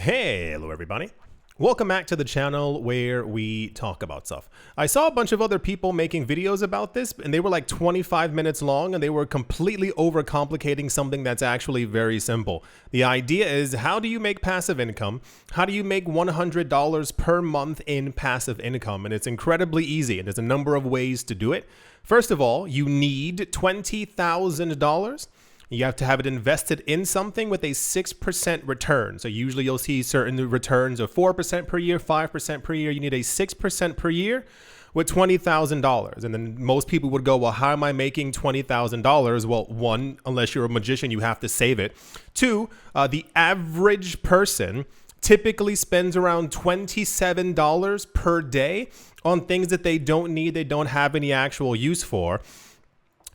Hello everybody. Welcome back to the channel where we talk about stuff. I saw a bunch of other people making videos about this and they were like 25 minutes long and they were completely overcomplicating something that's actually very simple. The idea is, how do you make passive income? How do you make $100 per month in passive income? And it's incredibly easy and there's a number of ways to do it. First of all, you need $20,000. You have to have it invested in something with a 6% return. So usually you'll see certain returns of 4% per year, 5% per year. You need a 6% per year with $20,000. And then most people would go, well, how am I making $20,000? Well, one, unless you're a magician, you have to save it. Two, the average person typically spends around $27 per day on things that they don't need, they don't have any actual use for.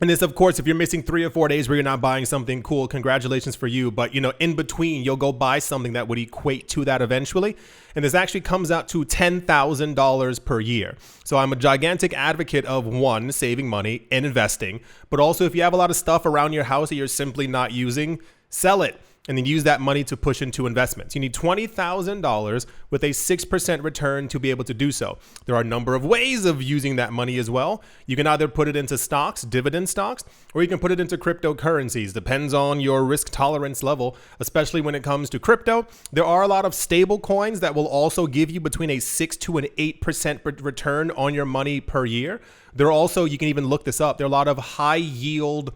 And this, of course, if you're missing 3 or 4 days where you're not buying something cool, congratulations for you. But, in between, you'll go buy something that would equate to that eventually. And this actually comes out to $10,000 per year. So I'm a gigantic advocate of, one, saving money and investing. But also, if you have a lot of stuff around your house that you're simply not using, sell it. And then use that money to push into investments. You need $20,000 with a 6% return to be able to do so. There are a number of ways of using that money as well. You can either put it into stocks, dividend stocks, or you can put it into cryptocurrencies. Depends on your risk tolerance level, especially when it comes to crypto. There are a lot of stable coins that will also give you between a 6 to an 8% return on your money per year. There are also, you can even look this up, there are a lot of high yield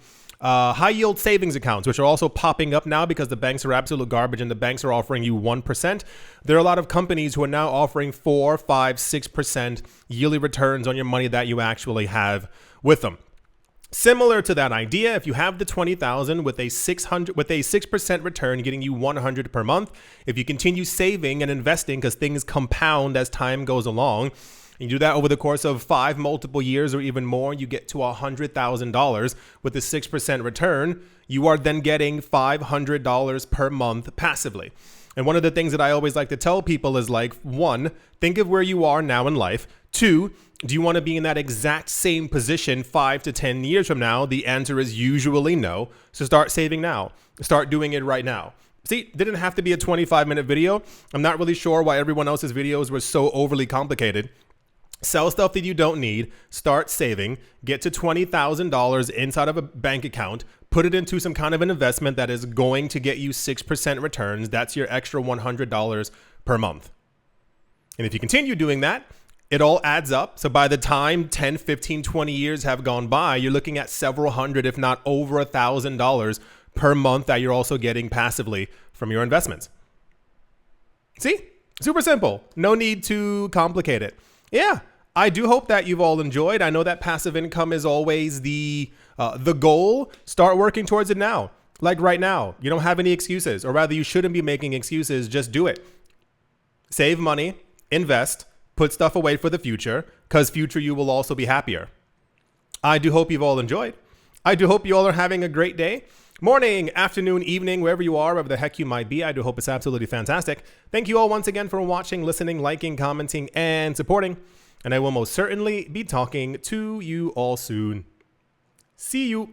savings accounts, which are also popping up now because the banks are absolute garbage and the banks are offering you 1%. There are a lot of companies who are now offering 4, 5, 6% yearly returns on your money that you actually have with them. Similar to that idea, if you have the $20,000 with a 6% return getting you $100 per month, if you continue saving and investing because things compound as time goes along, you do that over the course of 5 multiple years or even more, you get to $100,000 with a 6% return. You are then getting $500 per month passively. And one of the things that I always like to tell people is, like, 1, think of where you are now in life. 2, do you want to be in that exact same position 5 to 10 years from now? The answer is usually no. So start saving now. Start doing it right now. See, didn't have to be a 25-minute video. I'm not really sure why everyone else's videos were so overly complicated. Sell stuff that you don't need, start saving, get to $20,000 inside of a bank account, put it into some kind of an investment that is going to get you 6% returns. That's your extra $100 per month. And if you continue doing that, it all adds up. So by the time 10, 15, 20 years have gone by, you're looking at several hundred, if not over $1,000 per month that you're also getting passively from your investments. See? Super simple. No need to complicate it. Yeah, I do hope that you've all enjoyed. I know that passive income is always the goal. Start working towards it now. Like right now, you don't have any excuses, or rather you shouldn't be making excuses. Just do it. Save money, invest, put stuff away for the future, because future you will also be happier. I do hope you've all enjoyed. I do hope you all are having a great day. Morning, afternoon, evening, wherever you are, wherever the heck you might be. I do hope it's absolutely fantastic. Thank you all once again for watching, listening, liking, commenting, and supporting. And I will most certainly be talking to you all soon. See you.